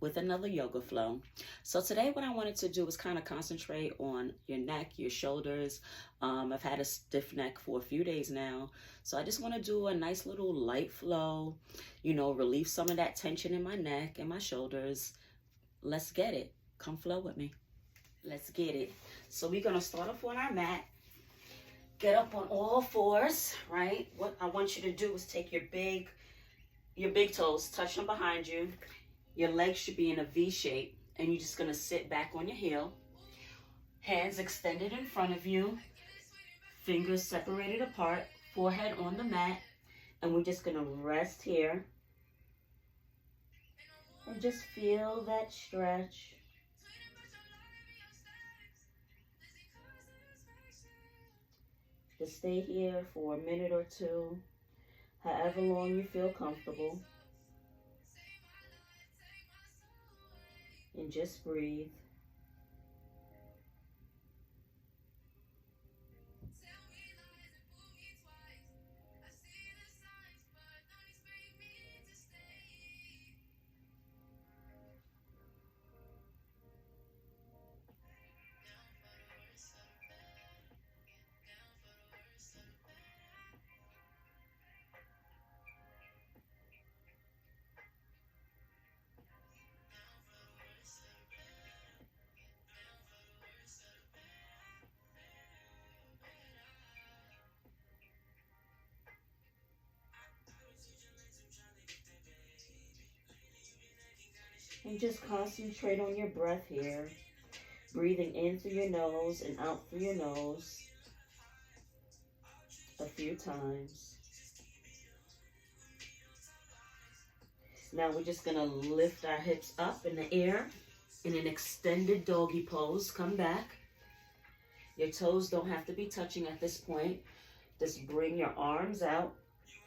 with another yoga flow. So today what I wanted to do was kind of concentrate on your neck, your shoulders. I've had a stiff neck for a few days now. So I just want to do a nice little light flow, relieve some of that tension in my neck and my shoulders. Let's get it. Come flow with me. Let's get it. So we're going to start off on our mat. Get up on all fours, right? What I want you to do is take your big toes, touch them behind you. Your legs should be in a V shape, and you're just gonna sit back on your heel. Hands extended in front of you, fingers separated apart, forehead on the mat, and we're just gonna rest here and just feel that stretch. Just stay here for a minute or two, however long you feel comfortable. And just breathe. And just concentrate on your breath here. Breathing in through your nose and out through your nose a few times. Now we're just gonna lift our hips up in the air in an extended doggy pose. Come back. Your toes don't have to be touching at this point. Just bring your arms out,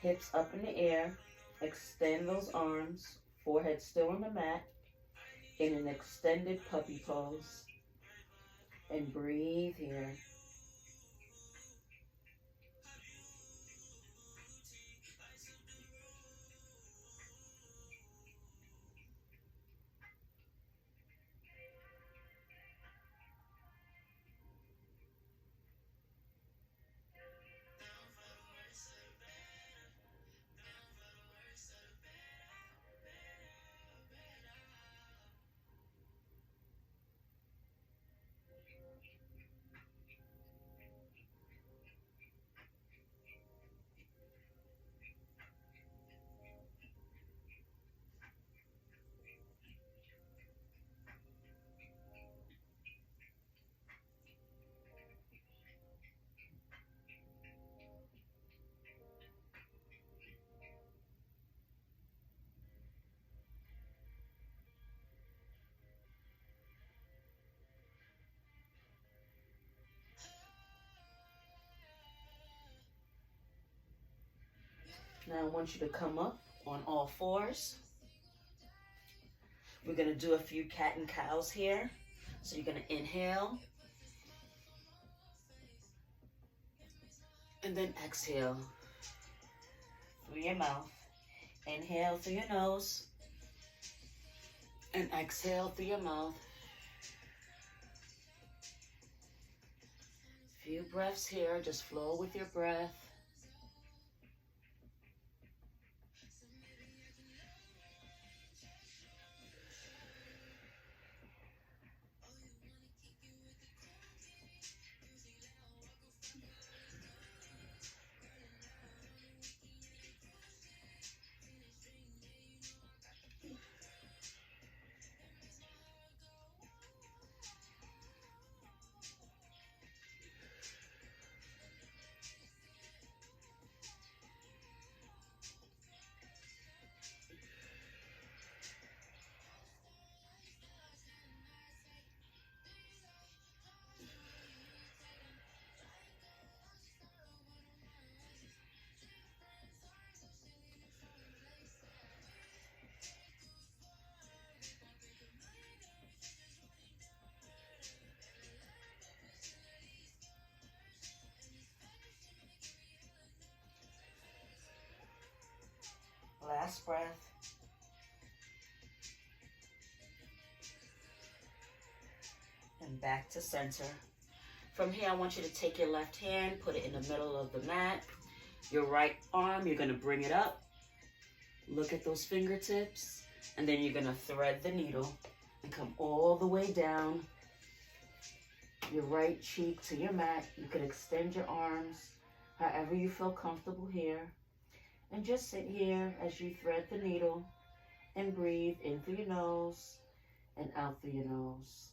hips up in the air. Extend those arms, forehead still on the mat, in an extended puppy pose. And breathe here. Now I want you to come up on all fours. We're gonna do a few cat and cows here. So you're gonna inhale. And then exhale through your mouth. Inhale through your nose. And exhale through your mouth. Few breaths here, just flow with your breath. Last breath. and back to center. From here, I want you to take your left hand, put it in the middle of the mat. Your right arm, you're gonna bring it up. Look at those fingertips. And then you're gonna thread the needle and come all the way down your right cheek to your mat. You can extend your arms however you feel comfortable here. And just sit here as you thread the needle and breathe in through your nose and out through your nose.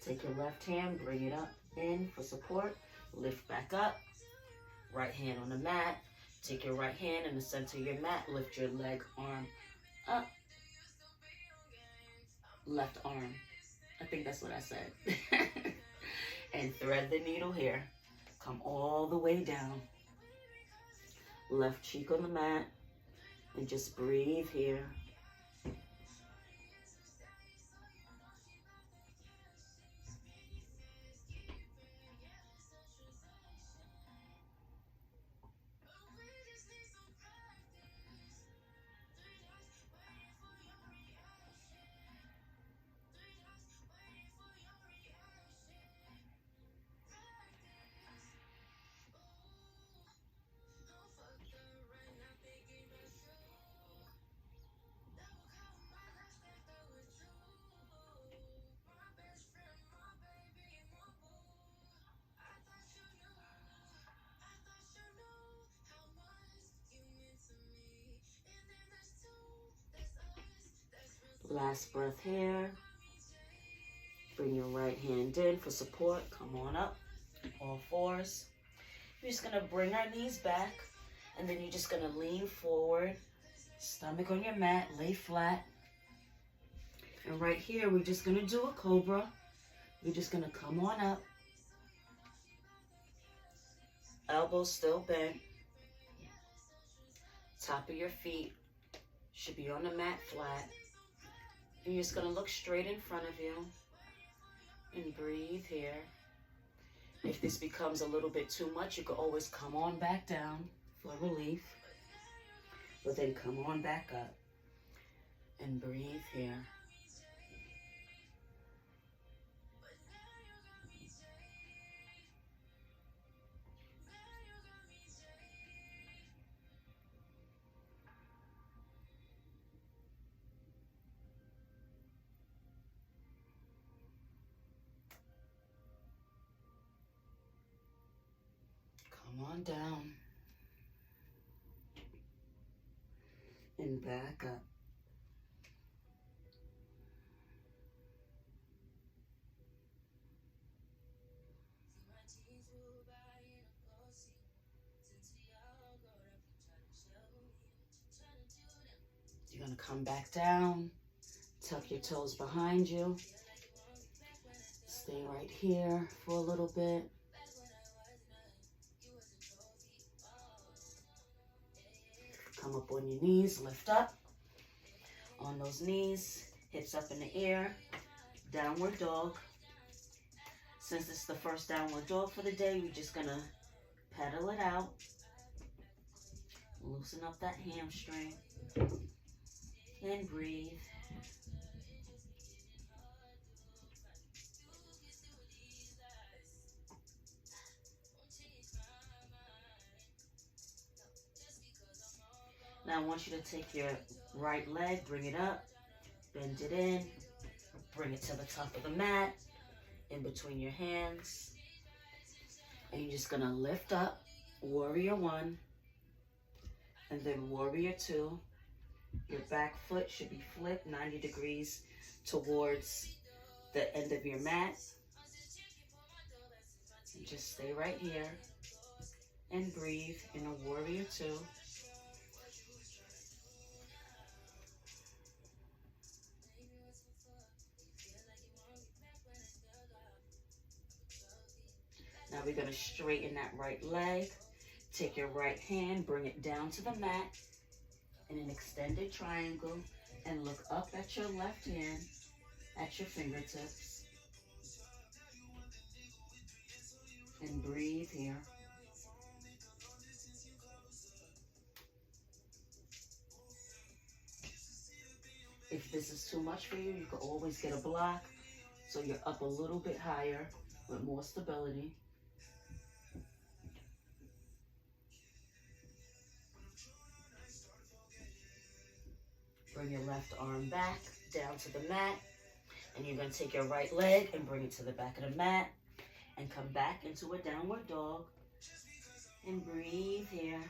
Take your left hand, bring it up in for support, lift back up, right hand on the mat. Take your right hand in the center of your mat, lift your leg, arm up, left arm. I think that's what I said. And thread the needle here. Come all the way down. Left cheek on the mat, and just breathe here. Last breath here. Bring your right hand in for support. Come on up, all fours. We're just gonna bring our knees back, and then you're just gonna lean forward, stomach on your mat, lay flat. And right here, we're just gonna do a cobra. We're just gonna come on up. Elbows still bent. Top of your feet should be on the mat flat. And you're just gonna look straight in front of you and breathe here. If this becomes a little bit too much, you can always come on back down for relief. But then come on back up and breathe here. Come on down and back up. You're gonna come back down, tuck your toes behind you, stay right here for a little bit. Come up on your knees, lift up. On those knees, hips up in the air, downward dog. Since it's the first downward dog for the day, we're just gonna pedal it out. Loosen up that hamstring and breathe. Now I want you to take your right leg, bring it up, bend it in, bring it to the top of the mat, in between your hands. And you're just gonna lift up, warrior one, and then warrior two. Your back foot should be flipped 90 degrees towards the end of your mat. And just stay right here. and breathe in a warrior two. Now we're going to straighten that right leg. Take your right hand, bring it down to the mat in an extended triangle, and look up at your left hand at your fingertips. And breathe here. If this is too much for you, you can always get a block so you're up a little bit higher with more stability. Bring your left arm back down to the mat, and you're going to take your right leg and bring it to the back of the mat and come back into a downward dog and breathe here.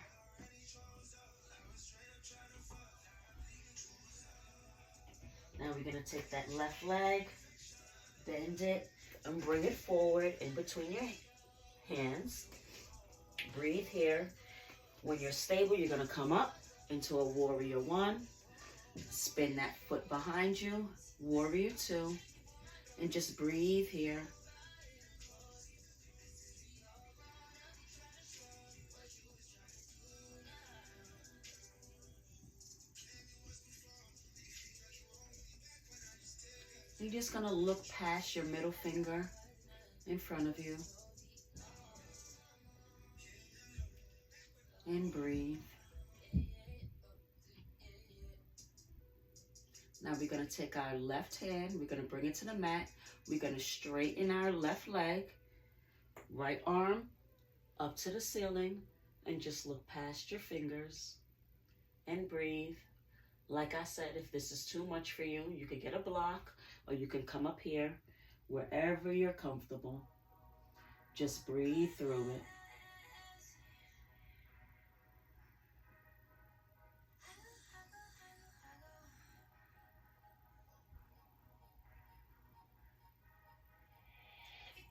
Now we're going to take that left leg, bend it, and bring it forward in between your hands. Breathe here. When you're stable, you're going to come up into a warrior one. Spin that foot behind you, warrior two, and just breathe here. You're just going to look past your middle finger in front of you and breathe. Now we're going to take our left hand, we're going to bring it to the mat. We're going to straighten our left leg, right arm up to the ceiling, and just look past your fingers and breathe. Like I said, if this is too much for you, you can get a block or you can come up here, wherever you're comfortable. Just breathe through it.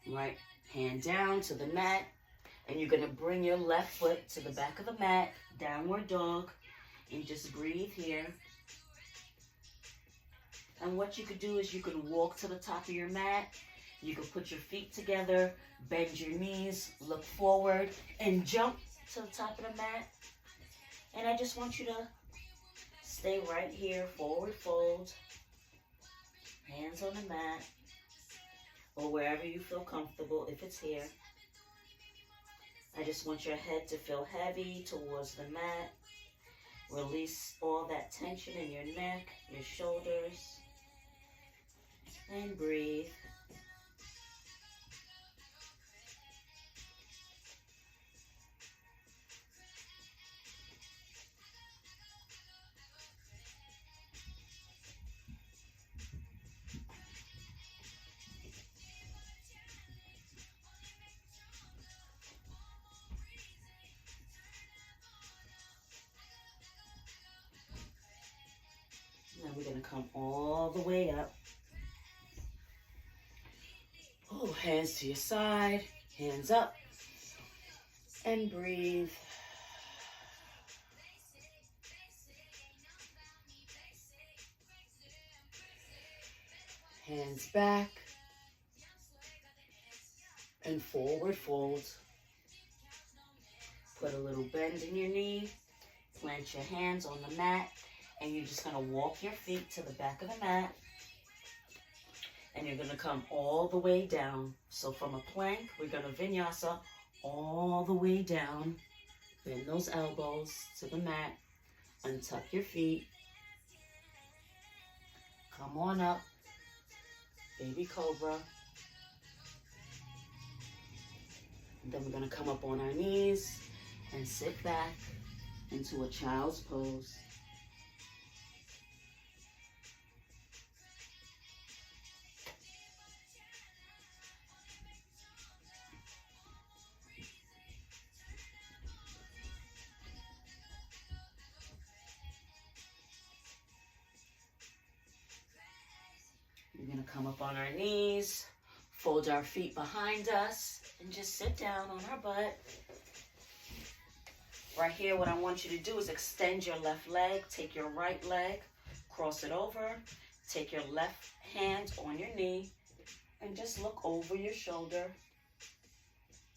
Right hand down to the mat, and you're going to bring your left foot to the back of the mat, downward dog, and just breathe here. And what you could do is you could walk to the top of your mat, you could put your feet together, bend your knees, look forward, and jump to the top of the mat. And I just want you to stay right here, forward fold, hands on the mat, or wherever you feel comfortable, if it's here. I just want your head to feel heavy towards the mat. Release all that tension in your neck, your shoulders, and breathe. Now we're going to come all the way up. Oh, hands to your side, hands up, and breathe. Hands back and forward fold. Put a little bend in your knee, plant your hands on the mat, and you're just going to walk your feet to the back of the mat. And you're going to come all the way down. So from a plank, we're going to vinyasa all the way down. Bend those elbows to the mat. Untuck your feet. Come on up. Baby cobra. And then we're going to come up on our knees and sit back into a child's pose. We're going to come up on our knees, fold our feet behind us, and just sit down on our butt. Right here, what I want you to do is extend your left leg. Take your right leg, cross it over. Take your left hand on your knee and just look over your shoulder.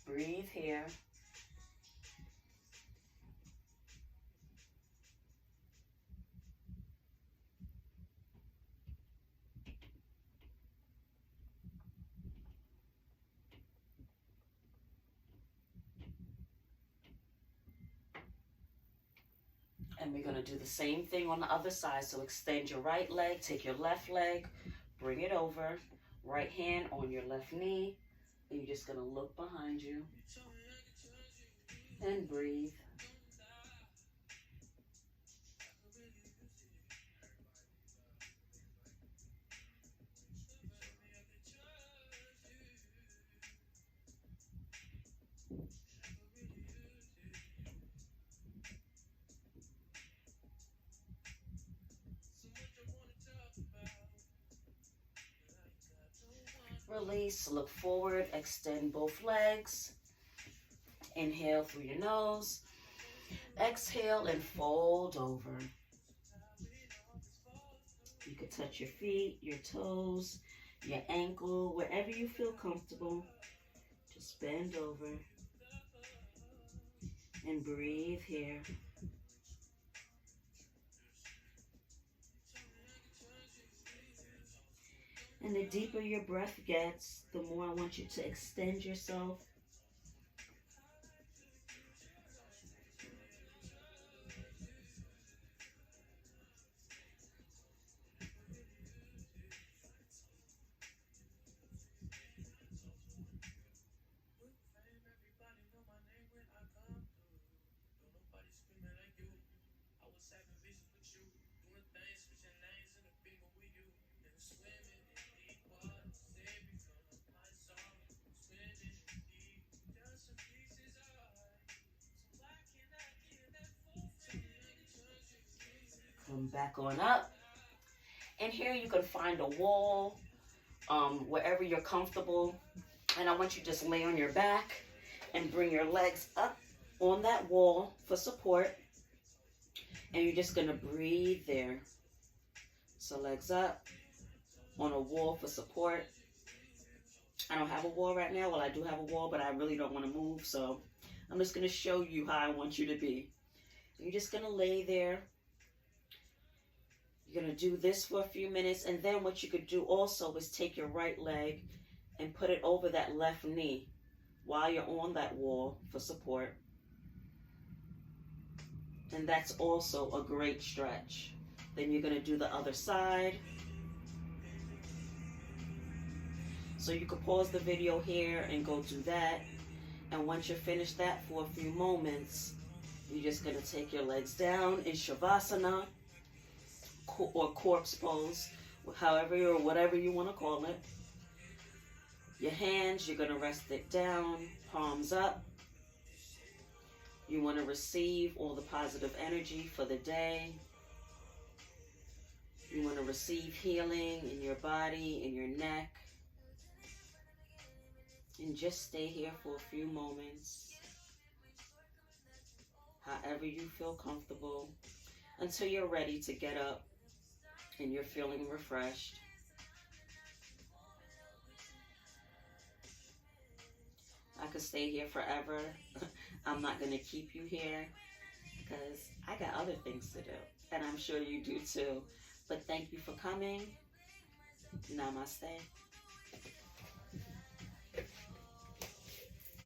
Breathe here. And we're going to do the same thing on the other side. So extend your right leg, take your left leg, bring it over, right hand on your left knee, and you're just going to look behind you and breathe. Release, look forward, extend both legs. Inhale through your nose. Exhale and fold over. You can touch your feet, your toes, your ankle, wherever you feel comfortable. Just bend over and breathe here. And the deeper your breath gets, the more I want you to extend yourself. Come back on up. And here you can find a wall, wherever you're comfortable. And I want you to just lay on your back and bring your legs up on that wall for support. And you're just going to breathe there. So legs up on a wall for support. I don't have a wall right now. Well, I do have a wall, but I really don't want to move. So I'm just going to show you how I want you to be. You're just going to lay there. You're going to do this for a few minutes. And then what you could do also is take your right leg and put it over that left knee while you're on that wall for support. And that's also a great stretch. Then you're going to do the other side. So you can pause the video here and go do that. And once you're finished that for a few moments, you're just going to take your legs down in Shavasana or corpse pose, however or whatever you want to call it. Your hands, you're going to rest it down, palms up. You want to receive all the positive energy for the day. You want to receive healing in your body, in your neck. And just stay here for a few moments, however you feel comfortable, until you're ready to get up and you're feeling refreshed. I could stay here forever. I'm not going to keep you here because I got other things to do, and I'm sure you do too. But thank you for coming. Namaste.